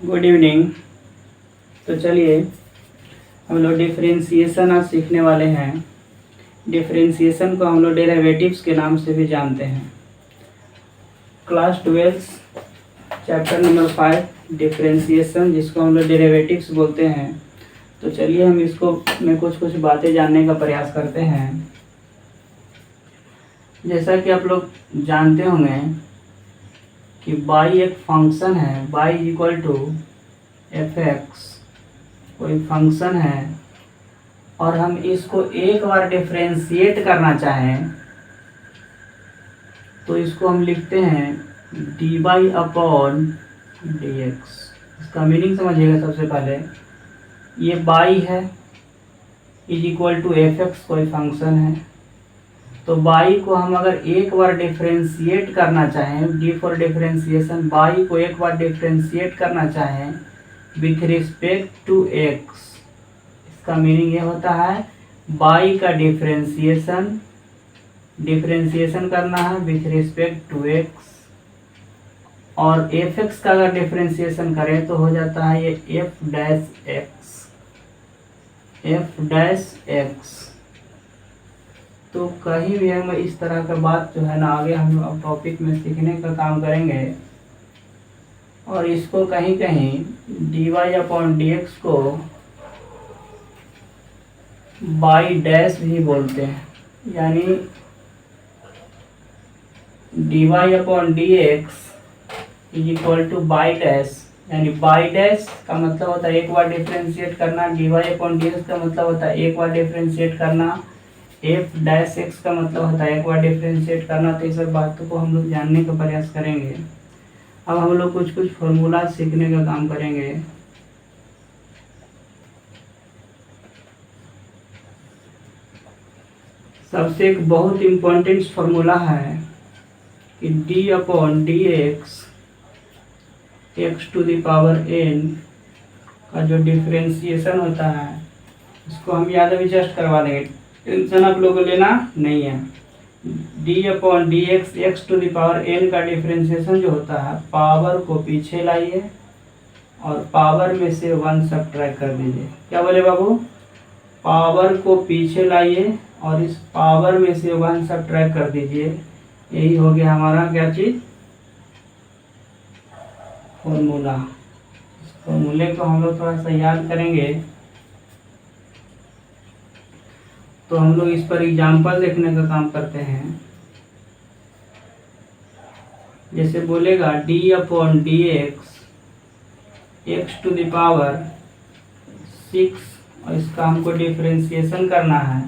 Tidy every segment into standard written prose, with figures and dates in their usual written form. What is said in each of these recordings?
Good evening. तो चलिए हम लोग डिफरेंशिएशन आज सीखने वाले हैं। डिफरेंशिएशन को हम लोग डेरिवेटिव्स के नाम से भी जानते हैं। क्लास 12 चैप्टर नंबर 5 डिफरेंशिएशन, जिसको हम लोग डेरिवेटिव्स बोलते हैं। तो चलिए हम इसको में कुछ बातें जानने का प्रयास करते हैं। जैसा कि आप लोग जानते होंगे कि बाई एक फंक्शन है, y equal to f x कोई फंक्शन है, और हम इसको एक बार डिफरेंशिएट करना चाहें तो इसको हम लिखते हैं d y upon D x. इसका मीनिंग समझिएगा। सबसे पहले ये बाई है is equal to f x कोई फंक्शन है, तो बाई को हम अगर एक बार डिफरेंशिएट करना चाहें, डी फॉर डिफरेंशिएशन, बाई को एक बार डिफरेंशिएट करना चाहें विथ रिस्पेक्ट टू एक्स, इसका मीनिंग ये होता है बाई का डिफरेंशिएशन करना है विथ रिस्पेक्ट टू एक्स, और एफ एक्स का अगर डिफरेंशिएशन करें तो हो जाता है ये एफ डैश एक्स। तो कहीं भी हम इस तरह का बात जो है ना, आगे हम अब टॉपिक में सीखने का काम करेंगे, और इसको कहीं कहीं d y upon D x को बाई डैश भी बोलते हैं, यानी d y upon D x is equal to y dash, यानी बाई डैश का मतलब होता है एक बार डिफरेंशिएट करना, d y upon D x का मतलब होता है एक बार डिफरेंशिएट करना, एफ डैश एक्स का मतलब होता है एक बार डिफरेंशिएट करना। तो ये सब बातों को हम लोग जानने का प्रयास करेंगे। अब हम लोग कुछ फॉर्मूला सीखने का काम करेंगे। सबसे एक बहुत इम्पोर्टेंट फॉर्मूला है कि d upon D x x to the power n का जो डिफरेंशिएशन होता है, इसको हम याद अभी जस्ट करवा देंगे, टेंशन आप लोगों को लेना नहीं है। D upon D x x to the power n का डिफरेंशिएशन जो होता है, पावर को पीछे लाइए और पावर में से 1 सब्ट्रैक्ट कर दीजिए। क्या बोले बाबू? पावर को पीछे लाइए और इस पावर में से 1 सब्ट्रैक्ट कर दीजिए। यही हो गया हमारा क्या चीज? फॉर्मूला। इस फॉर्मूले को हम लोग थोड़ा सा याद करेंगे तो हम लोग इस पर एग्जाम्पल देखने का काम करते हैं। जैसे बोलेगा d upon D x x to the power 6, और इसका हमको डिफरेंशिएशन करना है।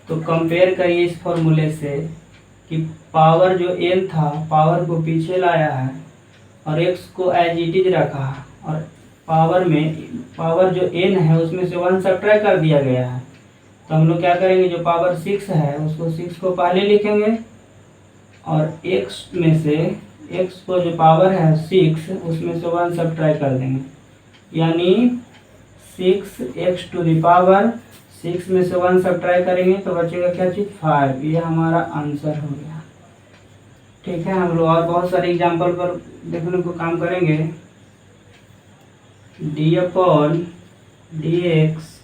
तो कंपेयर करिए इस फॉर्मूले से कि पावर जो एन था, पावर को पीछे लाया है और एक्स को एज इट इज रखा है, और पावर जो एन है उसमें से 1 सब्ट्रैक्ट कर दिया गया है। तो हम लोग क्या करेंगे, जो पावर 6 है उसको 6 को पहले लिखेंगे, और x में से x को जो पावर है 6 उसमें से 1 सब्ट्रैक्ट कर देंगे, यानी 6x टू द पावर 6 में से 1 सब्ट्रैक्ट करेंगे तो बचेगा क्या चीज? 5। ये हमारा आंसर हो गया। ठीक है, हम लोग और बहुत सारे एग्जाम्पल पर देखने को काम करेंगे। D upon D x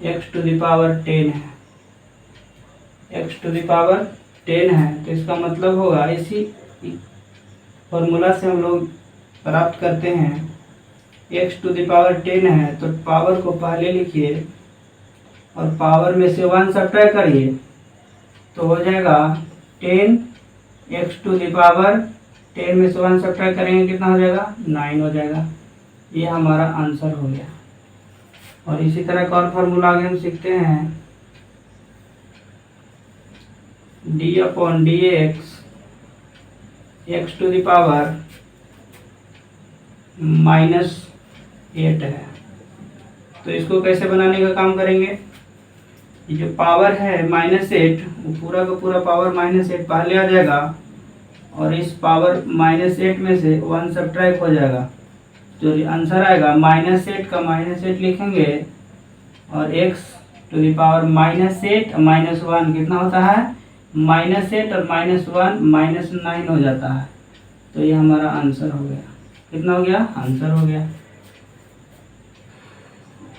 x to the power 10 है, एक्स टू द पावर 10 है, तो इसका मतलब होगा, इसी फॉर्मूला से हम लोग प्राप्त करते हैं एक्स टू द पावर 10 है, तो पावर को पहले लिखिए और पावर में से 1 सब्ट्रैक्ट करिए तो हो जाएगा 10 एक्स टू द पावर 10 में से 1 सब्ट्रैक्ट करेंगे कितना हो जाएगा? 9 हो जाएगा। ये हमारा आंसर हो गया। और इसी तरह का और फार्मूला आगे हम सीखते हैं। D upon D x x to the power -8 है, तो इसको कैसे बनाने का काम करेंगे? ये जो पावर है -8, वो पूरा का पूरा पावर -8 पहले आ जाएगा, और इस पावर -8 में से 1 सब्ट्रैक्ट हो जाएगा, जो आंसर आएगा -8 का -8 लिखेंगे, और x टू द पावर -8 -1 कितना होता है? -8 और -1 -9 हो जाता है। तो ये हमारा आंसर हो गया। कितना हो गया, आंसर हो गया।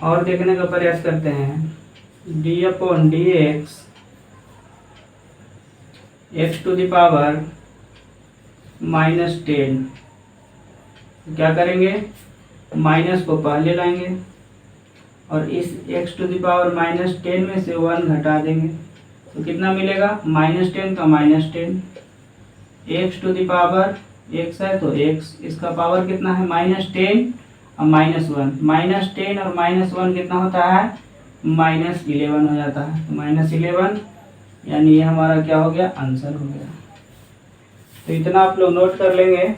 और देखने का प्रयास करते हैं। D upon D x x to the power -10, क्या करेंगे, माइनस को पहले लाएंगे और इस x टू द पावर -10 में से 1 घटा देंगे तो कितना मिलेगा, -10 का -10, x to the power x है तो x, इसका पावर कितना है, -10 और -1, -10 और -1 कितना होता है, -11 हो जाता है। तो -11 यानी ये हमारा क्या हो गया, आंसर हो गया। तो इतना आप लोग नोट कर लेंगे।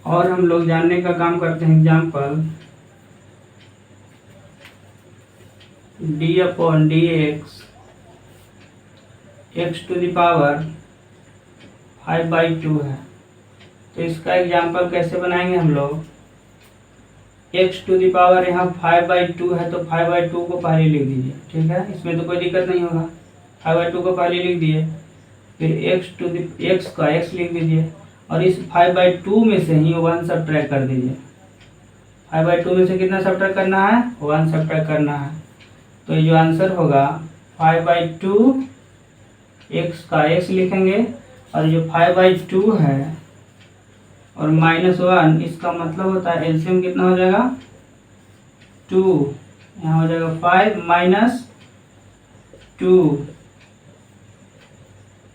और हम लोग जानने का काम करते हैं। Example, d upon D x x to the power 5/2 है। तो इसका एग्जाम्पल कैसे बनाएंगे हम लोग, एक्स टू द पावर यहाँ 5/2 है तो 5/2 को पहले लिख दीजिए, ठीक है, इसमें तो कोई दिक्कत नहीं होगा। 5/2 को पहले लिख दिए, फिर एक्स का एक्स लिख दीजिए और इस 5/2 में से ही 1 सब्ट्रैक्ट कर दीजिए। 5/2 में से कितना सब्ट्रैक्ट करना है, 1 सब्ट्रैक्ट करना है। तो ये जो आंसर होगा 5/2 एक्स का एक्स लिखेंगे और जो 5/2 है और -1, इसका मतलब होता है एलसीएम कितना हो जाएगा, 2, यहाँ हो जाएगा 5 - 2,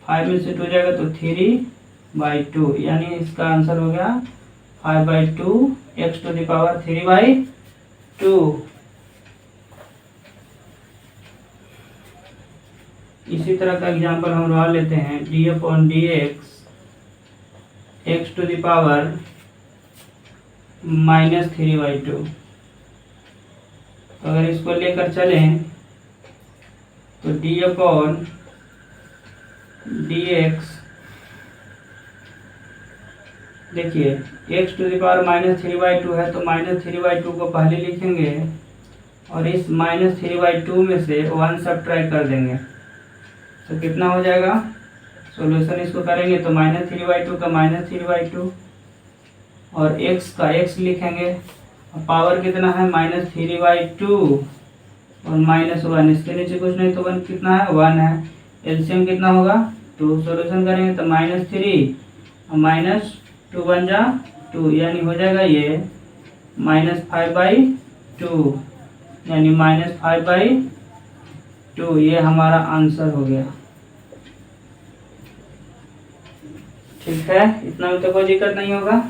5 में से 2 जाएगा तो 3/2, यानी इसका आंसर हो गया 5/2 एक्स टू द पावर 3/2। इसी तरह का एग्जाम्पल हम और लेते हैं। D upon D x x to the power -3/2। अगर इसको लेकर चलें तो डी अपॉन डी एक्स, देखिए एक्स टू द पावर -3/2 है तो -3/2 को पहले लिखेंगे और इस -3/2 में से 1 सब्ट्रैक्ट कर देंगे तो कितना हो जाएगा, सॉल्यूशन इसको करेंगे तो -3/2 का -3/2 और x का x लिखेंगे और पावर कितना है, -3/2 और -1, इसके नीचे कुछ नहीं तो 1 कितना है, 1 है। एलसीएम कितना होगा, 2, सॉल्यूशन करेंगे तो -3 और -2 बन जा 2, यानी हो जाएगा ये -5/2, यानी -5/2, ये हमारा आंसर हो गया। ठीक है, इतना में तो कोई दिक्कत नहीं होगा।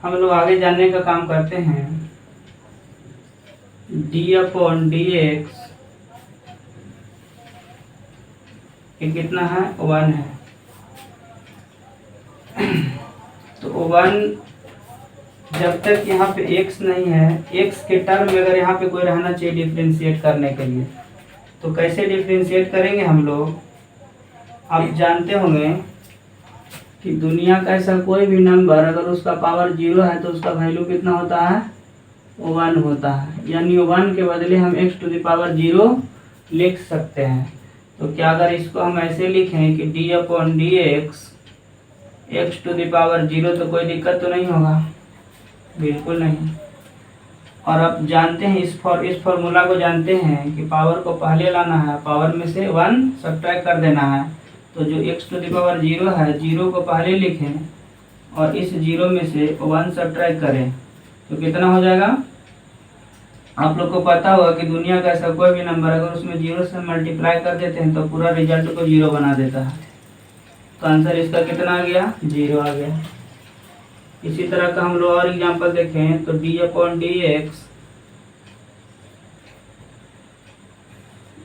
हम लोग आगे जानने का काम करते हैं। डी अपॉन डी एक्स ये कितना है, 1 है। तो 1 जब तक यहाँ पे x नहीं है, x के टर्म में अगर यहाँ पे कोई रहना चाहिए डिफ्रेंशिएट करने के लिए, तो कैसे डिफ्रेंशिएट करेंगे हम लोग। आप जानते होंगे कि दुनिया का ऐसा कोई भी नंबर अगर उसका पावर 0 है तो उसका वैल्यू कितना होता है, 1 होता है। यानी 1 के बदले हम x टू द पावर 0 लिख सकते हैं। तो क्या अगर इसको हम ऐसे लिखें कि d upon D x x to the power 0, तो कोई दिक्कत तो नहीं होगा, बिल्कुल नहीं। और आप जानते हैं इस फॉर्मूला को जानते हैं कि पावर को पहले लाना है, पावर में से 1 सब्ट्रैक्ट कर देना है। तो जो x टू द पावर 0 है, 0 को पहले लिखें और इस 0 में से 1 सब्ट्रैक्ट करें तो कितना हो जाएगा। आप लोग को पता होगा कि दुनिया का ऐसा कोई भी नंबर अगर उसमें 0 से मल्टीप्लाई कर देते हैं तो पूरा रिजल्ट को 0 बना देता है। तो आंसर इसका कितना आ गया, 0 आ गया। इसी तरह का हम लोग और एग्जांपल देखें तो d अपॉन डी एक्स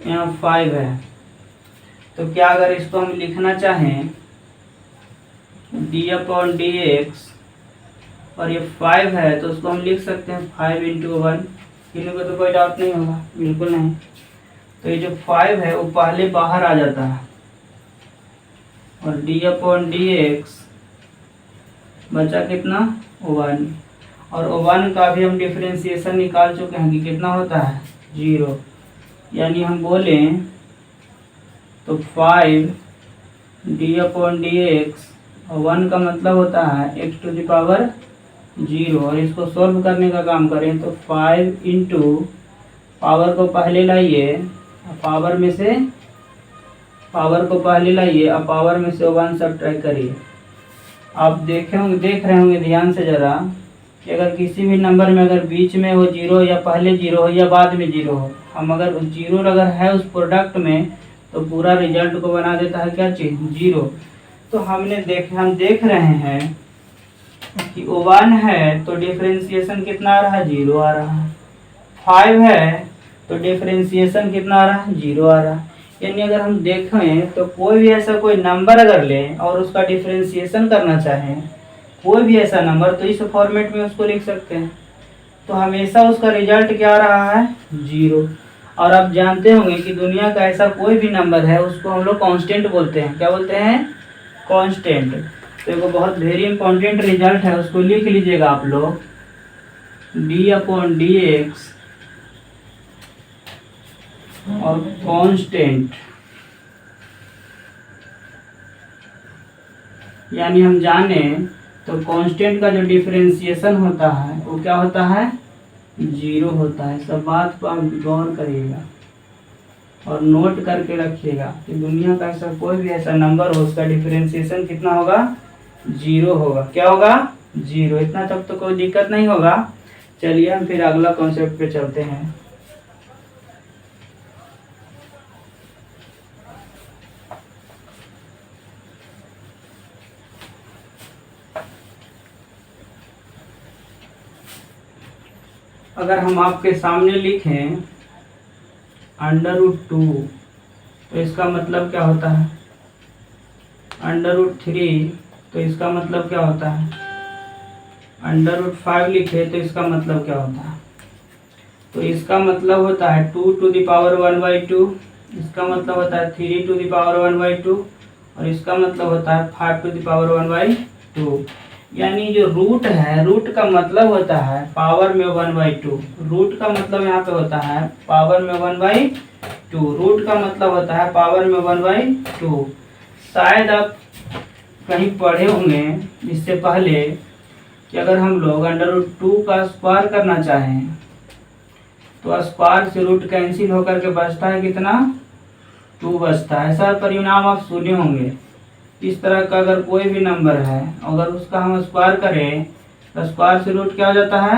यहाँ 5 है। तो क्या अगर इसको हम लिखना चाहें d अपॉन डी एक्स और ये 5 है तो उसको हम लिख सकते हैं 5 × 1, किन्हीं को तो कोई डाउट नहीं होगा, बिल्कुल नहीं। तो ये जो 5 है वो पहले बाहर आ जाता है और d/dx बचा कितना 1, और 1 का भी हम डिफरेंशिएशन निकाल चुके हैं कि कितना होता है 0। यानी हम बोलें तो 5 d/dx, 1 का मतलब होता है x⁴, और इसको सॉल्व करने का काम करें तो 5 इंटू पावर को पहले लाइए, पावर को पहले लाइए और पावर में से 1 सब्ट्रैक्ट करिए। आप देख रहे होंगे ध्यान से ज़रा कि अगर किसी भी नंबर में अगर बीच में वो 0 या पहले 0 हो या बाद में 0 हो, हम अगर 0 अगर है उस प्रोडक्ट में तो पूरा रिजल्ट को बना देता है क्या चीज़ 0। तो हम देख रहे हैं कि 1 है तो डिफरेंशिएशन कितना आ रहा है 0 आ रहा है, 5 है तो डिफरेंशिएशन कितना आ रहा है 0 आ रहा है। यानी अगर हम देखें तो कोई भी ऐसा कोई नंबर अगर लें और उसका डिफरेंशिएशन करना चाहें, कोई भी ऐसा नंबर, तो इस फॉर्मेट में उसको लिख सकते हैं। तो हमेशा उसका रिजल्ट क्या आ रहा है 0। और आप जानते होंगे कि दुनिया का ऐसा कोई भी नंबर है उसको हम लोग कांस्टेंट बोलते हैं। क्या बोलते हैं? कांस्टेंट। तो एक बहुत वेरी इंपॉर्टेंट रिजल्ट है, उसको लिख लीजिएगा आप लोग, d/dx और कांस्टेंट। यानी हम जाने तो कांस्टेंट का जो डिफरेंशिएशन होता है वो क्या होता है 0 होता है। सब बात पर आप गौर करिएगा और नोट करके रखिएगा कि दुनिया का ऐसा कोई भी ऐसा नंबर हो उसका डिफरेंशिएशन कितना होगा 0 होगा। क्या होगा 0। इतना तब तो कोई दिक्कत नहीं होगा। चलिए हम फिर अगला कॉन्सेप्ट पे चलते हैं। अगर हम आपके सामने लिखें √2 तो इसका मतलब क्या होता है, √3 तो इसका मतलब क्या होता है, √5 लिखे तो इसका मतलब क्या होता है। तो इसका मतलब होता है 2⁴ इसका मतलब होता है 3⁴ और इसका मतलब होता है 5⁴। यानी जो रूट है, रूट का मतलब होता है पावर में 1/2। रूट का मतलब यहाँ पे होता है पावर में 1/2। रूट का मतलब होता है पावर में 1/2। शायद आप कहीं पढ़े होंगे इससे पहले कि अगर हम लोग √2 का स्क्वायर करना चाहें तो स्क्वायर से रूट कैंसिल होकर के बचता है कितना 2 बचता है। ऐसा परिणाम आप सुने होंगे। इस तरह का अगर कोई भी नंबर है अगर उसका हम स्क्वायर करें तो स्क्वायर से रूट क्या हो जाता है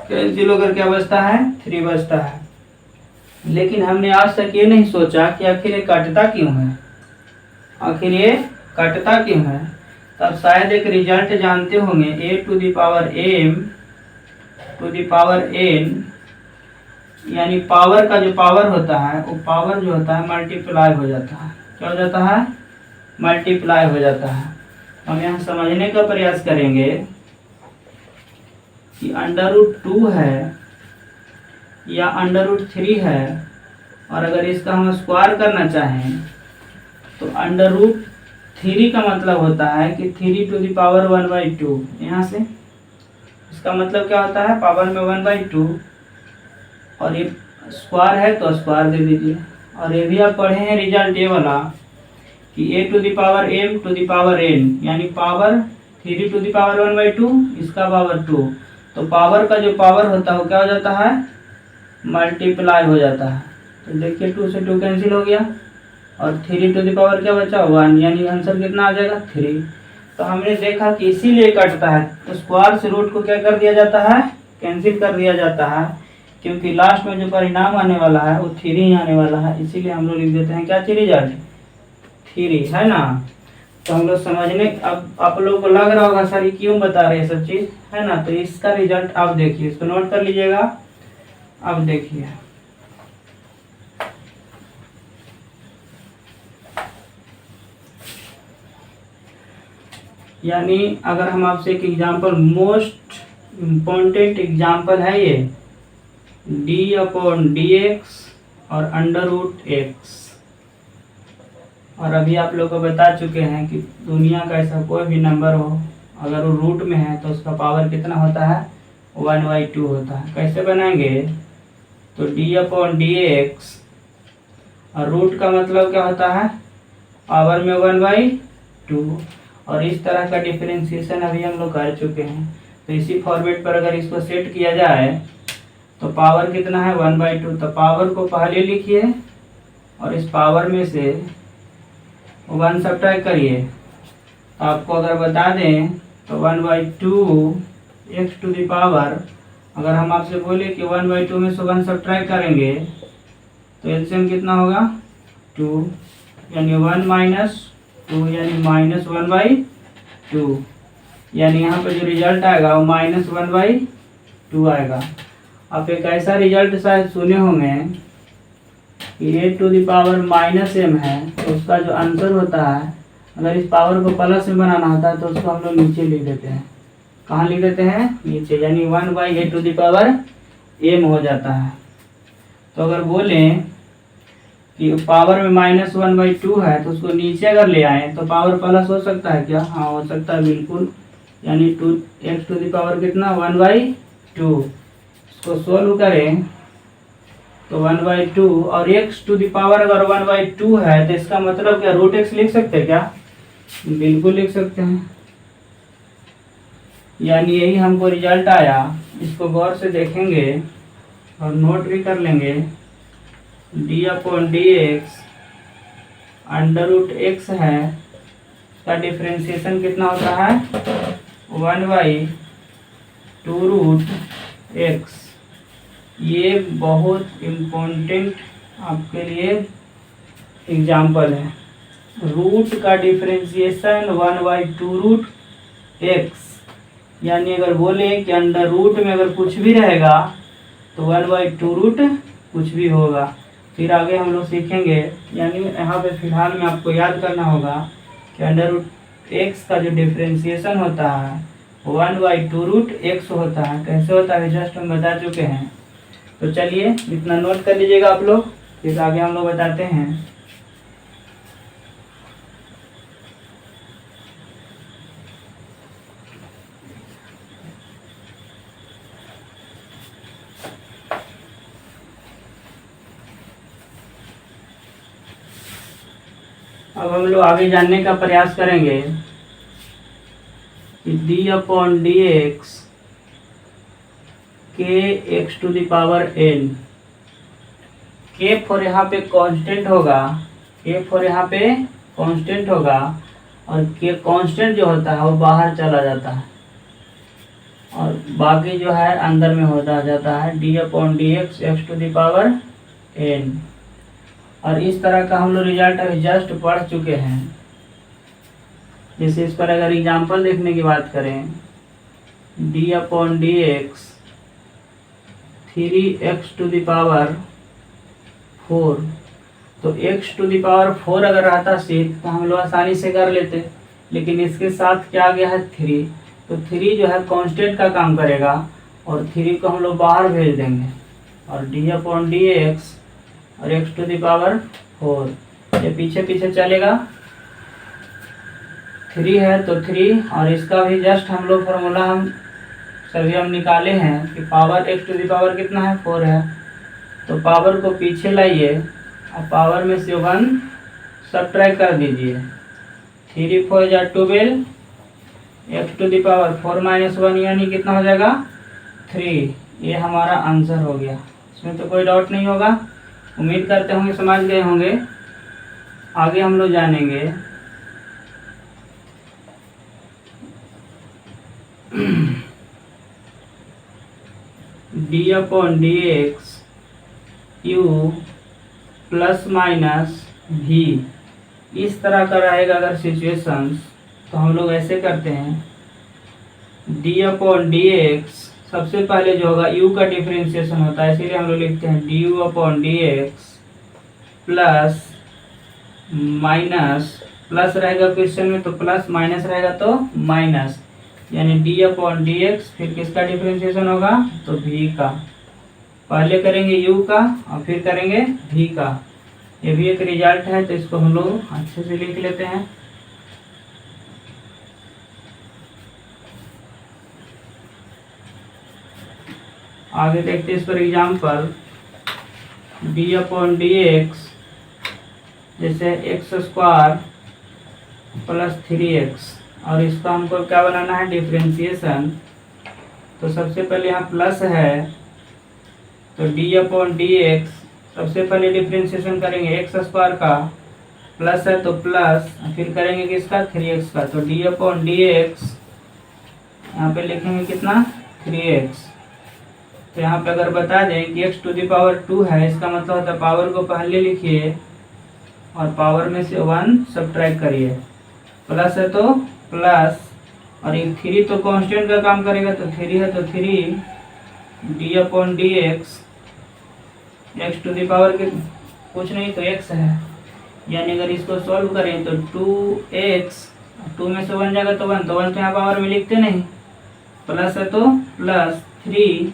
कैंसिल होकर क्या बचता है 3 बचता है। लेकिन हमने आज तक ये नहीं सोचा कि आखिर ये कटता क्यों है, आखिर ये कटता क्यों है। तब शायद एक रिजल्ट जानते होंगे a⁴n, यानी पावर का जो पावर होता है वो पावर जो होता है मल्टीप्लाई हो जाता है। क्या हो जाता है मल्टीप्लाई हो जाता है। हम यहाँ समझने का प्रयास करेंगे कि √2 है या √3 है और अगर इसका हम स्क्वायर करना चाहें तो √3 का मतलब होता है कि 3⁴1/2। यहाँ से इसका मतलब क्या होता है पावर में 1/2 और ये स्क्वायर है तो स्क्वायर दे दीजिए। और ये भी आप पढ़े हैं रिजल्ट ये वाला कि a⁴m⁴n यानी पावर 3⁴1/2 इसका पावर 2। तो पावर का जो पावर होता है वो क्या हो जाता है मल्टीप्लाई हो जाता है। तो देखिए 2 से 2 कैंसिल हो गया और 3 क्या बचा 1, यानी आंसर कितना आ जाएगा 3। तो हमने देखा कि इसीलिए कटता है तो स्क्वायर से रूट को क्या कर दिया जाता है कैंसिल कर दिया जाता है, क्योंकि लास्ट में जो परिणाम आने वाला है वो 3 ही आने वाला है। इसीलिए हम लोग लिख देते हैं क्या रिजल्ट 3 है ना। तो हम लोग समझने अब आप लोगों को लग रहा होगा सर ये क्यों बता रहे हैं सब चीज़, है ना। तो इसका रिजल्ट आप देखिए, इसको नोट कर लीजिएगा। अब देखिए यानी अगर हम आपसे एक एग्जांपल, मोस्ट इम्पोर्टेंट एग्जांपल है ये, डी अपॉन डी एक्स और अंडर रूट एक्स। और अभी आप लोग को बता चुके हैं कि दुनिया का ऐसा कोई भी नंबर हो, अगर वो रूट में है तो उसका पावर कितना होता है, 1/2 होता है। कैसे बनाएंगे, तो डी अपॉन डी एक्स, और रूट का मतलब क्या होता है, पावर में 1/2। और इस तरह का डिफरेंशिएशन अभी हम लोग कर चुके हैं। तो इसी फॉर्मेट पर अगर इसको सेट किया जाए तो पावर कितना है, 1/2। तो पावर को पहले लिखिए और इस पावर में से 1 सब्ट्रैक्ट करिए। तो आपको अगर बता दें तो 1/2 एक्स टू द पावर, अगर हम आपसे बोले कि 1/2 में से 1 सब्ट्रैक्ट करेंगे तो एलसीएम कितना होगा, 2, यानी 1 - 2 यानी -1/2। यानी यहाँ पर जो रिजल्ट आएगा वो -1/2 आएगा। आप एक ऐसा रिजल्ट शायद सुने होंगे कि a to the power -m है, तो उसका जो आंसर होता है, अगर इस पावर को प्लस में बनाना होता है तो उसको हम लोग नीचे लिख देते हैं। कहाँ लिख देते हैं, नीचे, यानी 1/a to the power m हो जाता है। तो अगर बोलें कि पावर में -1/2 है तो उसको नीचे अगर ले आए तो पावर प्लस हो सकता है क्या, हाँ हो सकता है, बिल्कुल। यानी एक्स टू द पावर कितना, 1/2। इसको सोल्व करें तो 1/2, और एक्स टू द पावर अगर 1/2 है तो इसका मतलब क्या, रूट एक्स लिख सकते हैं क्या, बिल्कुल लिख सकते हैं। यानी यही हमको रिजल्ट आया। इसको गौर से देखेंगे और नोट भी कर लेंगे। D upon D x under root x है, का डिफ्रेंशिएशन कितना होता है, 1/2 रूट एक्स। ये बहुत इम्पोर्टेंट आपके लिए एग्जाम्पल है। रूट का डिफ्रेंशिएशन 1/2 रूट एक्स, यानी अगर बोले कि अंडर रूट में अगर कुछ भी रहेगा तो 1/2 रूट कुछ भी होगा। फिर आगे हम लोग सीखेंगे। यानी यहाँ पे फिलहाल में आपको याद करना होगा कि अंडर रूट एक्स का जो डिफ्रेंशिएशन होता है 1/2 रूट एक्स होता है। कैसे होता है जस्ट हम बता चुके हैं। तो चलिए इतना नोट कर लीजिएगा आप लोग, फिर आगे हम लोग बताते हैं। अब हम लोग आगे जानने का प्रयास करेंगे कि डी अपॉन डी एक्स के x to the power n, के फॉर यहाँ पे कांस्टेंट होगा, के फॉर यहाँ पे कांस्टेंट होगा, और के कांस्टेंट जो होता है वो बाहर चला जाता है और बाकी जो है अंदर में होता जाता है। D upon D x x to the power n. और इस तरह का हम लोग रिजल्ट अभी जस्ट पढ़ चुके हैं। जैसे इस पर अगर एग्जाम्पल देखने की बात करें, d upon D x 3x to the power 4, तो x टू द पावर 4 अगर रहता सिर्फ तो हम लोग आसानी से कर लेते, लेकिन इसके साथ क्या आ गया है 3। तो 3 जो है कांस्टेंट का काम करेगा और 3 को हम लोग बाहर भेज देंगे, और डी अपॉन डी एक्स और x टू द पावर 4, ये पीछे पीछे चलेगा। 3 है तो 3, और इसका भी जस्ट हम लोग फॉर्मूला हम निकाले हैं कि power x to the power कितना है, 4 है। तो पावर को पीछे लाइए और पावर में से 1 सब्ट्रैक्ट कर दीजिए। 3 4 जा 12, x टू द पावर 4 - 1 यानी कितना हो जाएगा, 3। ये हमारा आंसर हो गया। इसमें तो कोई डाउट नहीं होगा। उम्मीद करते होंगे समझ गए होंगे। आगे हम लोग जानेंगे D upon D x you plus minus भी। इस तरह का रहेगा अगर सिचुएशंस, तो हम लोग ऐसे करते हैं, डी अपॉन डी एक्स सबसे पहले जो होगा u का डिफरेंशिएशन होता है, इसीलिए हम लोग लिखते हैं D you upon D x plus minus, plus रहेगा क्वेश्चन में तो प्लस, माइनस रहेगा तो माइनस, यानी डी अपॉन डी एक्स, फिर किसका डिफरेंशिएशन होगा तो v का। पहले करेंगे u का और फिर करेंगे v का। ये भी एक रिजल्ट है, तो इसको हम लोग अच्छे से लिख लेते हैं। आगे देखते हैं इस पर एग्जाम्पल। d/dx जैसे x² प्लस 3x, और इसका हमको क्या बनाना है, डिफरेंशिएशन। तो सबसे पहले यहाँ प्लस है, तो d/dx सबसे पहले डिफरेंशिएशन करेंगे x² का, प्लस है तो प्लस, फिर करेंगे किसका, 3x का। तो d/dx यहाँ पे लिखेंगे कितना, 3x। तो यहाँ पे अगर बता दें कि x⁴ है, इसका मतलब होता है पावर को पहले लिखिए और पावर में से 1 सब्ट्रैक्ट करिए। प्लस है तो प्लस, और एक 3 तो कांस्टेंट का काम करेगा, तो 3 है तो 3 d/dx x⁴ के कुछ नहीं तो x है, यानी अगर इसको सॉल्व करें तो 2x, 2 में से 1 जाएगा तो 1, तो 1 तो यहाँ पावर में लिखते नहीं, प्लस है तो प्लस 3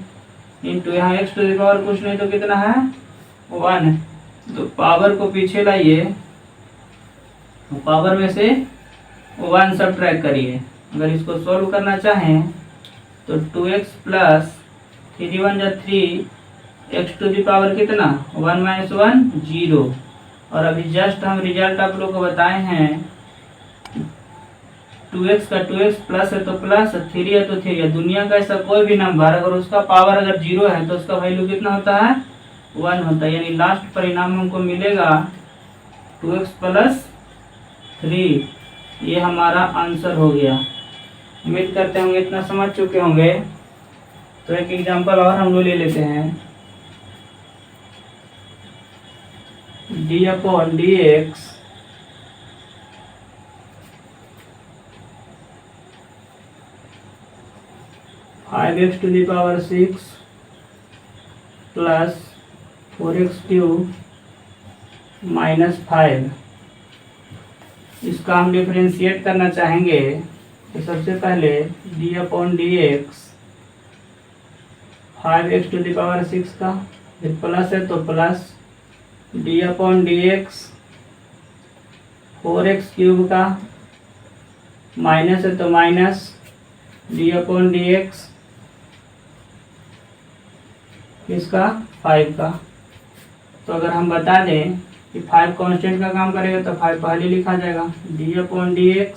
इंटू यहाँ x⁴ कुछ नहीं तो कितना है, 1 है। तो पावर को पीछे लाइए, पावर में से 1 सब्ट्रैक्ट करिए। अगर इसको सॉल्व करना चाहें तो 2x प्लस 3 1 जा 3, x⁴ कितना, 1 - 1 0। और अभी जस्ट हम रिजल्ट आप लोग को बताए हैं, 2x का 2x प्लस है तो प्लस, 3 है तो 3 है। दुनिया का ऐसा कोई भी नंबर अगर उसका पावर अगर 0 है तो उसका वैल्यू कितना होता है, 1 होता है। यानी लास्ट परिणाम हमको मिलेगा 2x प्लस 3। ये हमारा आंसर हो गया। उम्मीद करते होंगे इतना समझ चुके होंगे। तो एक एग्जांपल और हम लोग ले लेते हैं। d/dx (5x⁶ प्लस 4x³ -5, इसका हम डिफरेंशिएट करना चाहेंगे। तो सबसे पहले d/dx 5x⁶ का, फिर प्लस है तो प्लस, d/dx 4x³ का, माइनस है तो माइनस, d/dx इसका 5 का। तो अगर हम बता दें कि 5 कांस्टेंट का काम करेगा तो 5 पहले लिखा जाएगा, d/dx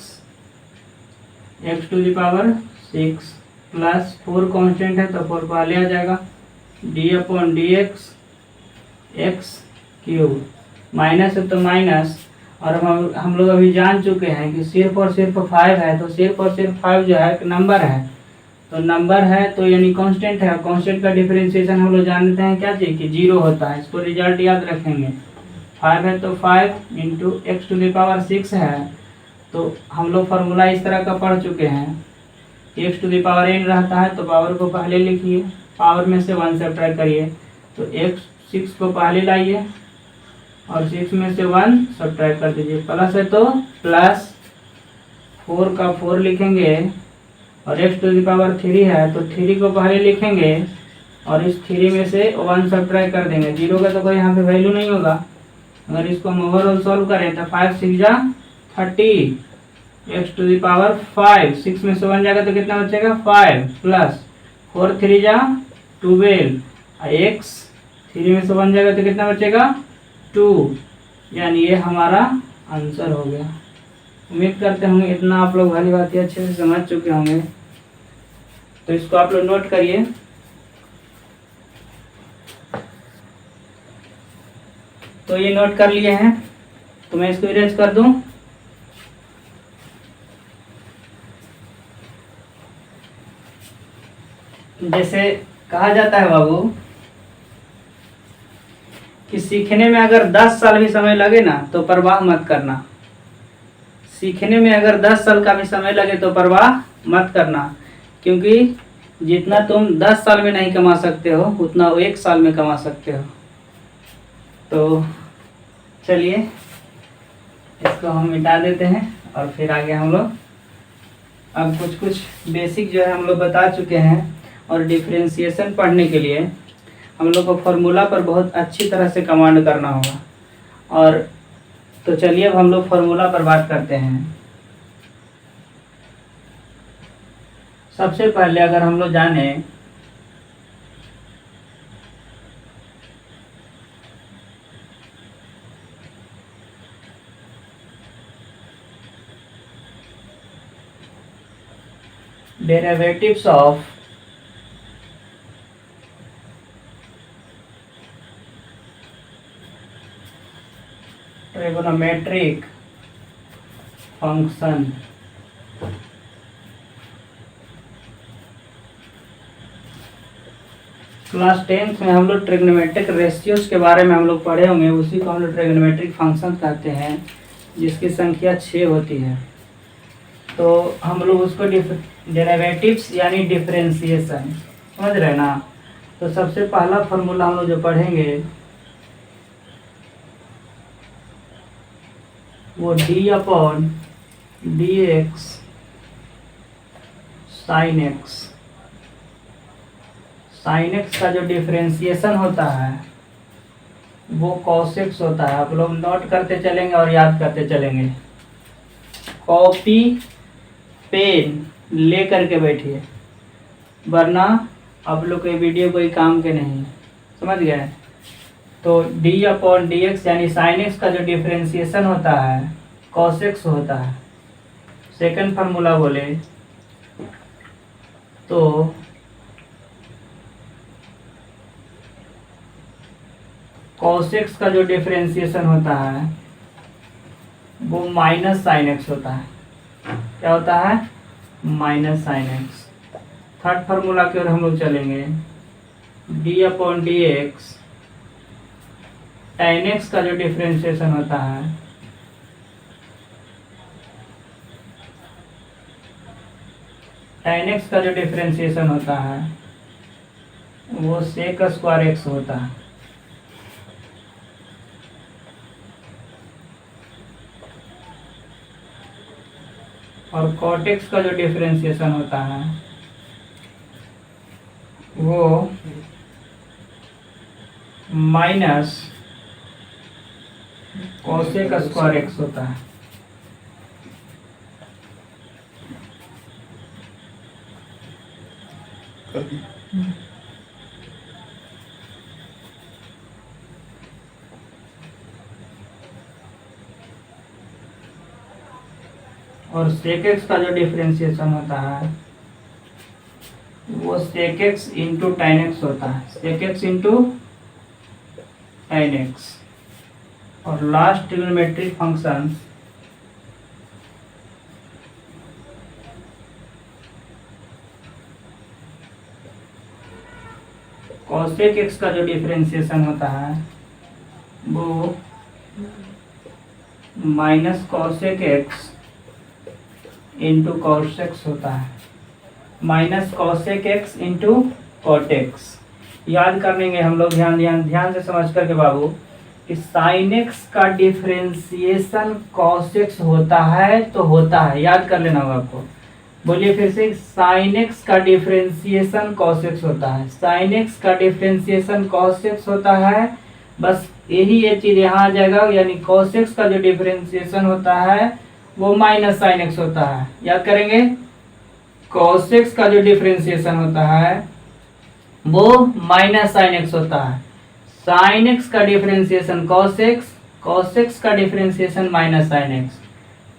x⁶ प्लस 4 कांस्टेंट है तो 4 पहले आ जाएगा, d/dx x³ माइनस है तो माइनस। और हम लोग अभी जान चुके हैं कि सिर्फ और सिर्फ 5 है, तो सिर्फ और सिर्फ 5 जो है नंबर है, तो नंबर है तो यानी कांस्टेंट है। कांस्टेंट का डिफरेंशिएशन हम लोग जानते हैं क्या चीज़, कि 0 होता है। इसको रिजल्ट याद रखेंगे। 5 है तो 5 इंटू x⁶ है, तो हम लोग फार्मूला इस तरह का पढ़ चुके हैं। x⁴n रहता है तो पावर को पहले लिखिए, पावर में से 1 सब्ट्रैक्ट करिए। तो x6 को पहले लाइए और 6 में से 1 सब्ट्रैक्ट कर दीजिए। प्लस है तो प्लस, 4 का 4 लिखेंगे, और x⁴ है तो 3 को पहले लिखेंगे और इस 3 में से 1 सब्ट्रैक्ट कर देंगे। 0 का तो कोई यहाँ पे वैल्यू नहीं होगा। अगर इसको हम ओवरऑल सॉल्व करें तो 5 6 जा 30, x⁵ 6 में से 1 जाएगा तो कितना बचेगा, 5 प्लस 4 3 जा 12, x 3 में से 1 जाएगा तो कितना बचेगा, 2। यानी ये हमारा आंसर हो गया। उम्मीद करते होंगे इतना आप लोग वाली बातें अच्छे से समझ चुके होंगे। तो इसको आप लोग नोट करिए। तो ये नोट कर लिए हैं, तो मैं इसको इरेज कर दूं। जैसे कहा जाता है बाबू कि सीखने में अगर 10 साल भी समय लगे ना तो परवाह मत करना। सीखने में अगर 10 साल का भी समय लगे तो परवाह मत करना, क्योंकि जितना तुम 10 साल में नहीं कमा सकते हो उतना 1 साल में कमा सकते हो। तो चलिए इसको हम मिटा देते हैं और फिर आगे हम लोग अब कुछ बेसिक जो है हम लोग बता चुके हैं। और डिफरेंशिएशन पढ़ने के लिए हम लोग को फार्मूला पर बहुत अच्छी तरह से कमांड करना होगा। और तो चलिए अब हम लोग फार्मूला पर बात करते हैं। सबसे पहले अगर हम लोग जाने derivatives of trigonometric function, class 10th में हम लोग ट्रिग्नोमेट्रिक रेशियोज के बारे में हम लोग पढ़े होंगे। उसी को हम लोग ट्रिग्नोमेट्रिक फंक्शन कहते हैं, जिसकी संख्या 6 होती है। तो हम लोग उसको डेरिवेटिव्स यानी डिफरेंशिएशन समझ रहे हैं ना। तो सबसे पहला फार्मूला हम लोग जो पढ़ेंगे वो D upon D x sine x. Sign X का जो डिफरेंशिएशन होता है वो कॉस एक्स होता है। आप लोग नोट करते चलेंगे और याद करते चलेंगे। कॉपी पेन ले करके बैठिए, वरना आप लोग के वीडियो कोई काम के नहीं है, समझ गए। तो डी अपॉन डी एक्स यानी साइन एक्स का जो डिफरेंशिएशन होता है कॉस एक्स होता है। सेकंड फार्मूला बोले तो कॉस एक्स का जो डिफरेंशिएशन होता है वो माइनस साइन एक्स होता है। क्या होता है? Minus sine x. Third formula की ओर हम लोग चलेंगे। D upon D x tan X का जो डिफरेंशिएशन होता है tan एक्स का जो डिफरेंशिएशन होता है वो सेक स्क्वायर एक्स होता है। और cot x का जो डिफरेंशिएशन होता है वो माइनस कोसेक स्क्वायर एक्स होता है। और सेक एक्स का जो डिफरेंशिएशन होता है वो sec x into tan x होता है। Sec x into tan X. और last trigonometric function cosec x का जो डिफरेंशिएशन होता है वो minus cosec x into cos X होता है। Minus cosec x into cot X. याद कर लेंगे हम लोग, ध्यान से समझ करके बाबू, कि साइन एक्स का डिफरेंशिएशन कॉस एक्स होता है तो होता है। याद कर लेना होगा आपको। बोलिए फिर से, साइन एक्स का डिफरेंशिएशन कॉस एक्स होता है। साइन एक्स का डिफरेंशिएशन कॉस एक्स होता है। बस यही ये चीज यहाँ आ जाएगा, यानी कॉस एक्स का जो डिफरेंशिएशन होता है वो माइनस साइन एक्स होता है। याद करेंगे, कॉस एक्स का जो डिफरेंशिएशन होता है वो माइनस साइन एक्स होता है। साइन एक्स का differentiation cos X, cos X का differentiation minus sine X.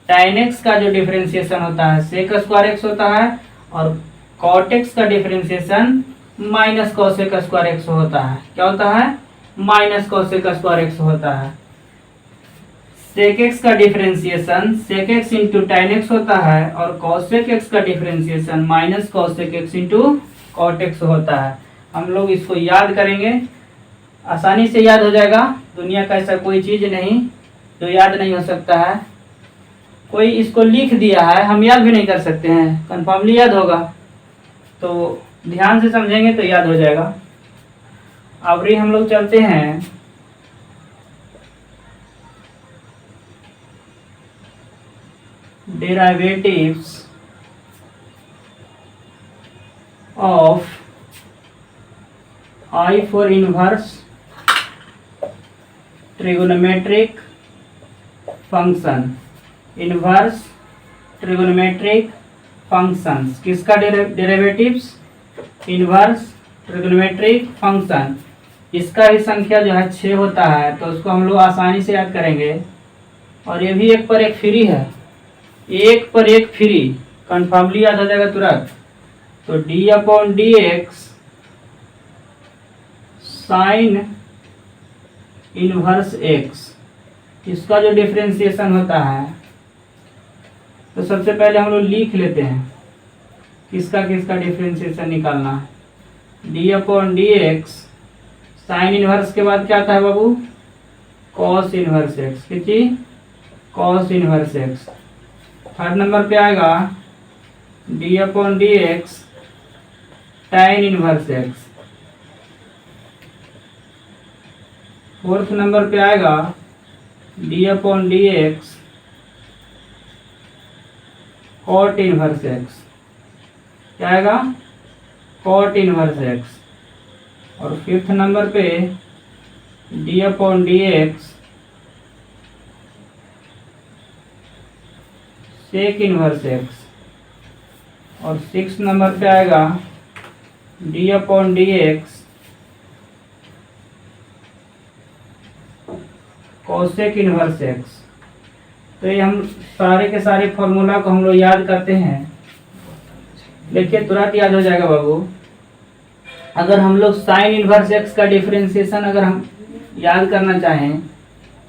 tan X का जो डिफरेंशिएशन होता है सेक स्क्वायर एक्स होता है। और cot एक्स का differentiation minus cosec square x होता है। क्या होता है? माइनस कॉसेक स्क्वायर एक्स होता है। सेक एक्स का differentiation sec x into tan x होता है। और कॉसेक एक्स का differentiation minus cosec x into cot x होता है। हम लोग इसको याद करेंगे, आसानी से याद हो जाएगा। दुनिया का ऐसा कोई चीज नहीं जो याद नहीं हो सकता है। कोई इसको लिख दिया है, हम याद भी नहीं कर सकते हैं, कन्फर्मली याद होगा। तो ध्यान से समझेंगे तो याद हो जाएगा। अब हम लोग चलते हैं derivatives of I for inverse trigonometric function, inverse trigonometric functions, किसका डेरिवेटिव्स, इनवर्स ट्रिगोनोमेट्रिक फंक्शन। इसका भी संख्या जो है 6 होता है, तो उसको हम लोग आसानी से याद करेंगे। और ये भी एक पर एक फ्री है, एक पर एक फ्री, कन्फर्मली याद हो जाएगा तुरंत। तो d upon D x sin inverse x, इसका जो डिफरेंशिएशन होता है, तो सबसे पहले हम लोग लिख लेते हैं किसका किसका डिफरेंशिएशन निकालना है। D upon D x sin inverse के बाद क्या आता है बाबू, कॉस इनवर्स एक्स, किसी cos inverse x. Third number पे आएगा d upon D x tan inverse x. Fourth number पे आएगा d upon D x cot inverse x, क्या आएगा, कॉट इनवर्स एक्स। और फिफ्थ नंबर पे d upon D x sec inverse x. और six number पे आएगा d upon D x cosec inverse x. तो ये हम सारे के सारे फॉर्मूला को हम लोग याद करते हैं, देखिए तुरंत याद हो जाएगा बाबू। अगर हम लोग साइन इनवर्स एक्स का डिफरेंशिएशन अगर हम याद करना चाहें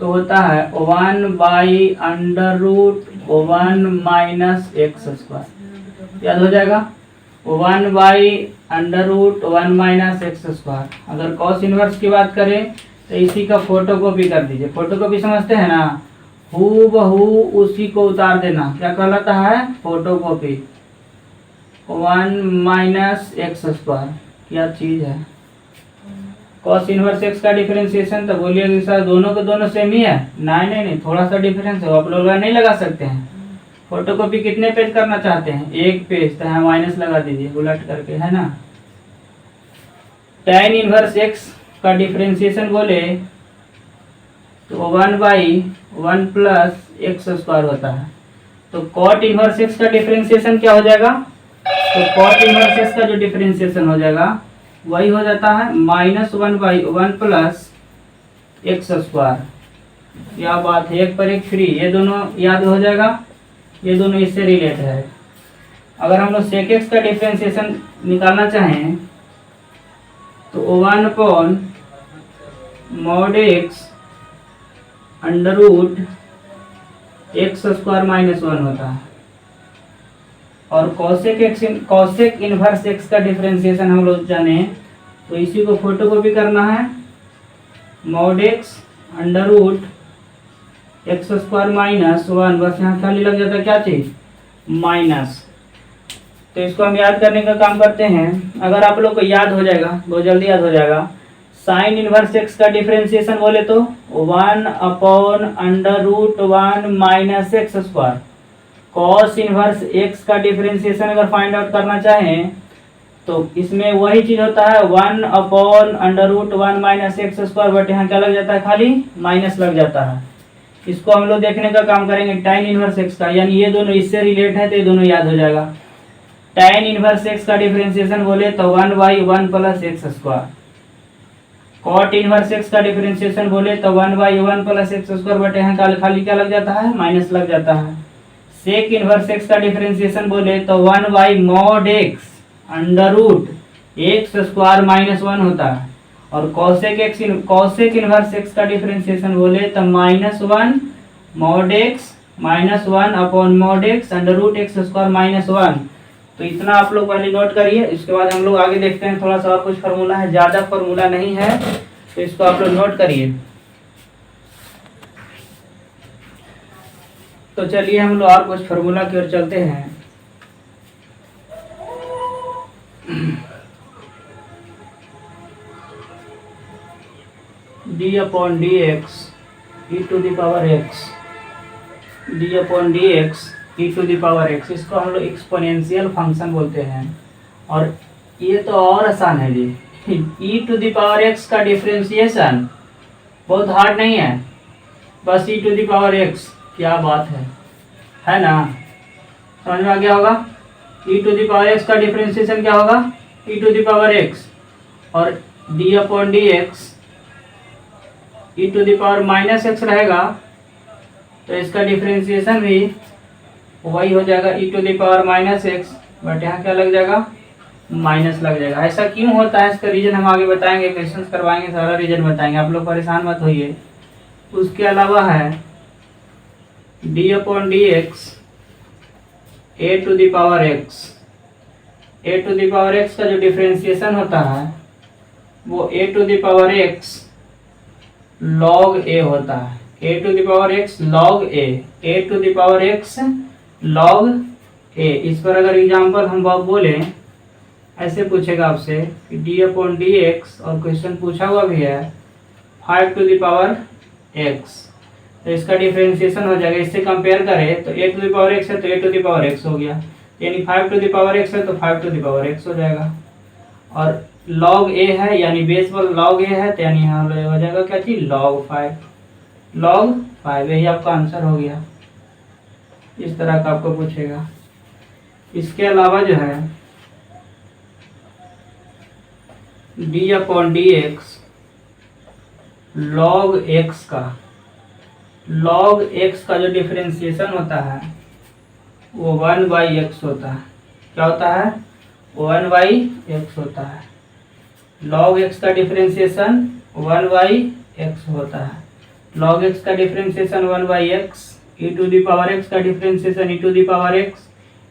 तो होता है 1/√1 माइनस एक्स स्क्वायर, याद हो जाएगा 1/√1 माइनस एक्स स्क्वायर। अगर कॉस इनवर्स की बात करें तो इसी का फोटोकॉपी कर दीजिए, फोटोकॉपी समझते हैं ना, हूबहू उसी को उतार देना, क्या कहलाता है, फोटोकॉपी। 1 माइनस एक्स स्क्वायर क्या चीज है, कॉस इनवर्स एक्स का डिफरेंशिएशन। तो बोलिए सर दोनों के दोनों सेम ही है, नहीं, थोड़ा सा डिफरेंस है, आप लोग नहीं लगा सकते हैं। फोटोकॉपी कितने पेज करना चाहते हैं, एक पेज, तो यहाँ माइनस लगा दीजिए उलट करके, है ना। टैन इनवर्स एक्स का डिफरेंशिएशन बोले तो 1/1 प्लस एक्स स्क्वायर होता है। तो कॉट इनवर्स एक्स का डिफरेंशिएशन क्या हो जाएगा, तो कॉट इनवर्स एक्स का जो डिफरेंशिएशन हो जाएगा वही हो जाता है -1/1 प्लस एक्स स्क्वायर। क्या बात है, एक पर एक फ्री, ये दोनों याद हो जाएगा, ये दोनों इससे रिलेटेड है। अगर हम लोग सेक एक्स का डिफरेंशिएशन निकालना चाहें तो 1/mod x √x स्क्वायर -1 होता है। और कॉसेक इनवर्स एक्स का डिफरेंशिएशन हम लोग जाने तो इसी को फोटोकॉपी करना है, mod x √x स्क्वायर -1, बस यहाँ खाली लग जाता है क्या चीज, माइनस। तो इसको हम याद करने का काम करते हैं। अगर आप लोग को याद हो जाएगा, बहुत जल्दी याद हो जाएगा, साइन इनवर्स एक्स का डिफरेंशिएशन बोले तो 1/√1 minus x square. Cos inverse x का डिफरेंशिएशन अगर फाइंड आउट करना चाहें तो इसमें वही चीज होता है 1/√1 माइनस एक्स स्क्वायर, बट यहाँ क्या लग जाता है, खाली माइनस लग जाता है। इसको हम लोग देखने का काम करेंगे टैन इनवर्स एक्स का, यानी ये दोनों इससे रिलेट है तो ये दोनों याद हो जाएगा। टैन इनवर्स एक्स का डिफरेंशिएशन बोले तो 1/1 plus x square. Cot inverse x का डिफरेंशिएशन बोले तो 1/1 प्लस एक्स स्क्वायर, बट यहाँ खाली क्या लग जाता है, माइनस लग जाता है। सेक इनवर्स एक्स का डिफरेंशिएशन बोले तो 1/mod x √x स्क्वायर -1 होता है। और कॉसेक इनवर्स एक्स का डिफरेंशिएशन बोले तो -1 mod x -1/mod x √x square -1। तो इतना आप लोग पहले नोट करिए, इसके बाद हम लोग आगे देखते हैं। थोड़ा सा और कुछ फार्मूला है, ज़्यादा फार्मूला नहीं है, तो इसको आप लोग नोट करिए। तो चलिए हम लोग और कुछ फार्मूला की ओर चलते हैं। D upon D x E to the power x, d upon D x E to the power x, इसको हम लोग एक्सपोनेंशियल फंक्शन बोलते हैं। और ये तो और आसान है जी, E to the power X का डिफरेंशिएशन बहुत हार्ड नहीं है, बस E to the power X. क्या बात है ना, समझ में आ गया होगा। E to the power X का डिफरेंशिएशन क्या होगा, E to the power X, और D upon D x E to the power minus X रहेगा, तो इसका डिफरेंशिएशन भी वही हो जाएगा E to the power minus x, but यहाँ क्या लग जाएगा, माइनस लग जाएगा। ऐसा क्यों होता है, इसका रीजन हम आगे बताएंगे, क्वेश्चंस करवाएंगे, सारा रीजन बताएंगे, आप लोग परेशान मत होइए। उसके अलावा है D upon D X A to the power X. A to the power X का जो डिफरेंशिएशन होता है वो A to the power X log A होता है। A to the power X log A to the power X log A. इस पर अगर एग्जाम्पल हम बोले, ऐसे पूछेगा आपसे कि डी अपॉन डी एक्स, और क्वेश्चन पूछा हुआ भी है 5 टू द पावर एक्स, तो इसका डिफरेंशिएशन हो जाएगा। इससे कंपेयर करें तो ए टू द पावर एक्स है तो ए टू द पावर एक्स हो गया, यानी 5 टू द पावर एक्स है तो 5 टू द पावर एक्स हो जाएगा, और लॉग ए है यानी बेस पर लॉग ए है, तो यानी यहाँ हो जाएगा क्या चीज, लॉग 5। लॉग 5 यही आपका आंसर हो गया। इस तरह का आपको पूछेगा। इसके अलावा जो है D upon D x log X का, लॉग एक्स का जो डिफरेंशिएशन होता है वो 1/x होता है। क्या होता है, 1/x होता है। लॉग एक्स का डिफरेंशिएशन 1/x होता है। लॉग एक्स का differentiation 1/x, E to the power X का differentiation E to the power X,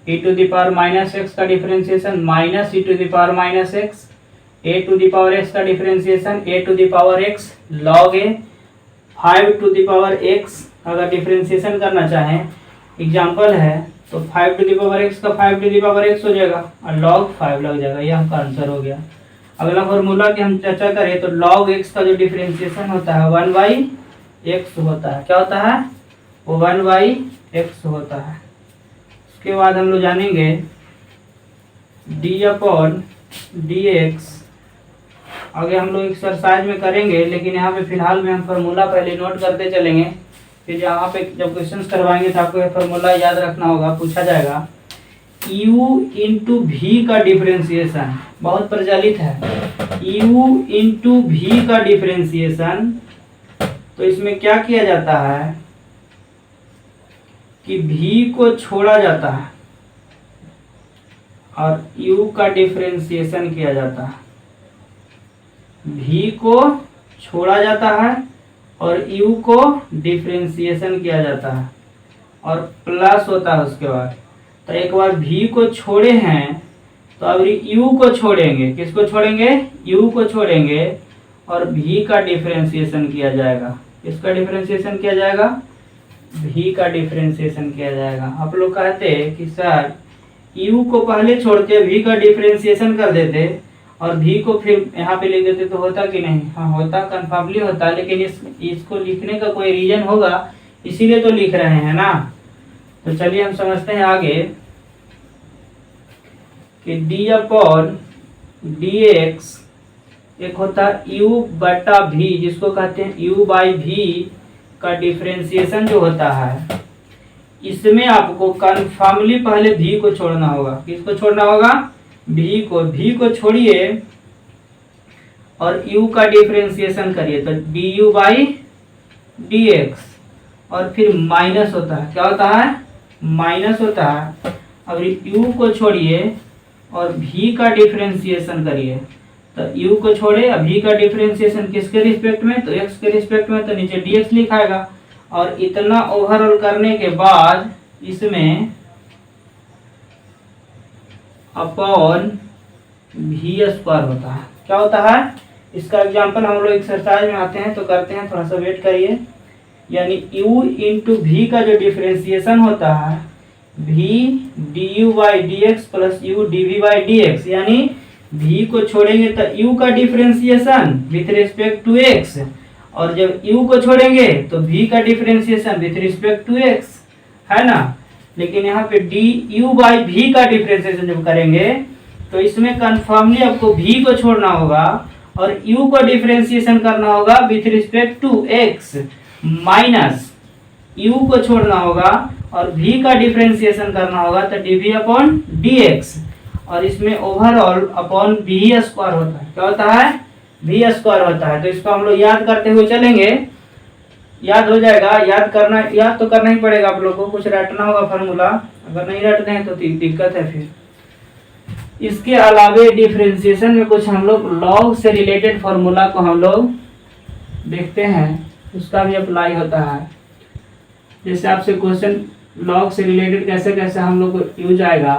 E to the power minus X का differentiation minus E to the power minus X, A to the power X का differentiation A to the power X log A, 5 to the power X अगर differentiation करना चाहें, example है तो 5 to the power X का 5 to the power x हो जाएगा और लॉग 5 लग जाएगा। ये आपका आंसर हो गया। अगला फॉर्मूला की हम चर्चा करें तो लॉग एक्स का जो डिफरेंशिएशन होता है 1/x होता है। क्या होता है, वो 1/x होता है। उसके बाद हम लोग जानेंगे डी अपॉन डी एक्स। आगे हम लोग एक्सरसाइज में करेंगे, लेकिन यहाँ पे फिलहाल में हम फार्मूला पहले नोट करते चलेंगे, फिर यहाँ पे जब क्वेश्चंस करवाएंगे तो आपको ये फार्मूला याद रखना होगा। पूछा जाएगा u इंटू भी का डिफरेंशिएशन, बहुत प्रचलित है, u इंटू भी का डिफरेंशिएशन। तो इसमें क्या किया जाता है कि भी को छोड़ा जाता है और u का डिफरेंशिएशन किया जाता है। भी को छोड़ा जाता है और u को डिफरेंशिएशन किया जाता है और प्लस होता है उसके बाद। तो एक बार भी को छोड़े हैं तो अब u को छोड़ेंगे, किसको छोड़ेंगे, u को छोड़ेंगे और भी का डिफरेंशिएशन किया जाएगा। इसका डिफरेंशिएशन किया जाएगा, भी का डिफरेंशिएशन किया जाएगा। आप लोग कहते हैं कि सर u को पहले छोड़ के भी का डिफरेंशिएशन कर देते और भी को फिर यहाँ पे लिख देते तो होता कि नहीं। हाँ होता, कन्फर्मली होता, लेकिन इसको लिखने का कोई रीजन होगा, इसीलिए तो लिख रहे हैं ना। तो चलिए हम समझते हैं आगे कि डी अपॉन डी एक्स एक होता है u बटा भी, जिसको कहते हैं u बाई भी का डिफरेंशिएशन जो होता है, इसमें आपको कन्फर्मली पहले भी को छोड़ना होगा। किसको छोड़ना होगा, भी को छोड़िए और u का डिफरेंशिएशन करिए तो du बाई डी एक्स, और फिर माइनस होता है। क्या होता है, माइनस होता है। अब u को छोड़िए और भी का डिफरेंशिएशन करिए तो u को छोड़े, अभी का डिफरेंशिएशन किसके रिस्पेक्ट में, तो x के रिस्पेक्ट में, तो नीचे dx लिखाएगा। और इतना ओवरऑल करने के बाद इसमें अपॉन भी स्क्वायर होता है। क्या होता है, इसका एग्जांपल हम लोग एक्सरसाइज में आते हैं तो करते हैं, थोड़ा सा वेट करिए। यानी u इंटू भी का जो डिफरेंशिएशन होता है v d u by d x plus u d v by d x, यानी भी को छोड़ेंगे तो u का differentiation with respect to x, और जब u को छोड़ेंगे तो v का differentiation with respect to x, है ना। लेकिन यहाँ पे डी यू बाई भी का डिफरेंशिएशन जब करेंगे तो इसमें कन्फर्मली आपको v को छोड़ना होगा और u को डिफरेंशिएशन करना होगा with respect to x, minus u को छोड़ना होगा और v का डिफरेंशिएशन करना होगा तो dv अपॉन dx, और इसमें ओवरऑल अपॉन v स्क्वायर होता है। क्या होता है? v स्क्वायर होता है। तो इसको हम लोग याद करते हुए चलेंगे, याद हो जाएगा। याद तो करना ही पड़ेगा, आप लोग को कुछ रटना होगा फार्मूला, अगर नहीं रटते हैं तो दिक्कत है फिर। इसके अलावे डिफरेंशिएशन में कुछ हम लोग लॉग से रिलेटेड फार्मूला को हम लोग देखते हैं, उसका भी अप्लाई होता है। जैसे आपसे क्वेश्चन लॉग से रिलेटेड कैसे कैसे हम लोग को यूज आएगा,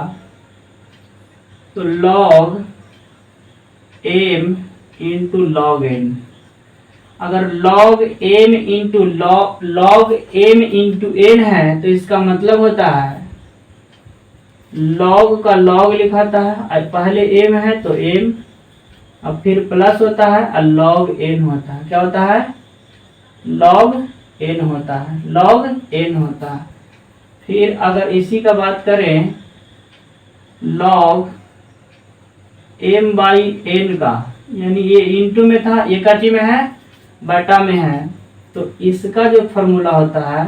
तो log m into log n, अगर log m into log m into n है तो इसका मतलब होता है log का log लिखाता है, पहले m है तो m, अब फिर प्लस होता है और log n होता है। क्या होता है? log n होता है, log n होता है। फिर अगर इसी का बात करें log m बाई n का, यानी ये इंटू में था, ये काची में है, बटा में है, तो इसका जो फॉर्मूला होता है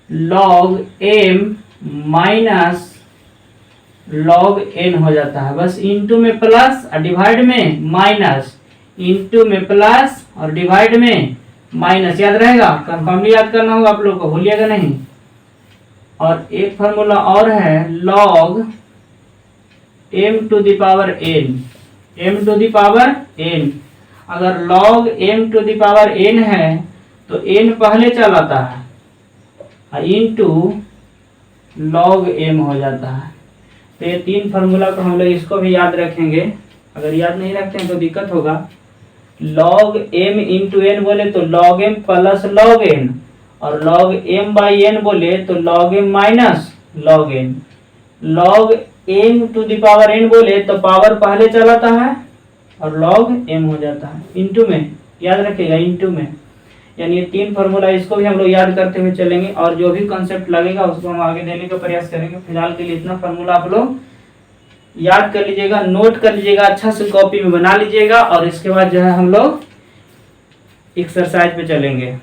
log m minus log n हो जाता है। बस इंटू में प्लस और डिवाइड में माइनस, इंटू में प्लस और डिवाइड में माइनस। याद रहेगा, कंफर्मली याद करना होगा आप लोग को, भूलिएगा नहीं। और एक फॉर्मूला और है log m to the power n, m to the power n। अगर log m to the power n है तो n पहले चल आता है, इंटू log m हो जाता है। तो ये तीन फार्मूला को हम लोग इसको भी याद रखेंगे, अगर याद नहीं रखते हैं तो दिक्कत होगा। log m इंटू n बोले तो log m plus log n, और log m बाई n बोले तो log m minus log n। log m to the power n बोले तो पावर पहले चलाता है और log m हो जाता है, इंटू में, याद रखिएगा इंटू में। यानी ये तीन फार्मूला, इसको भी हम लोग याद करते हुए चलेंगे और जो भी कॉन्सेप्ट लगेगा उसको हम आगे देने का प्रयास करेंगे। फिलहाल के लिए इतना फार्मूला आप लोग याद कर लीजिएगा, नोट कर लीजिएगा, अच्छा से कॉपी में बना लीजिएगा, और इसके बाद जो है हम लोग एक्सरसाइज पे चलेंगे।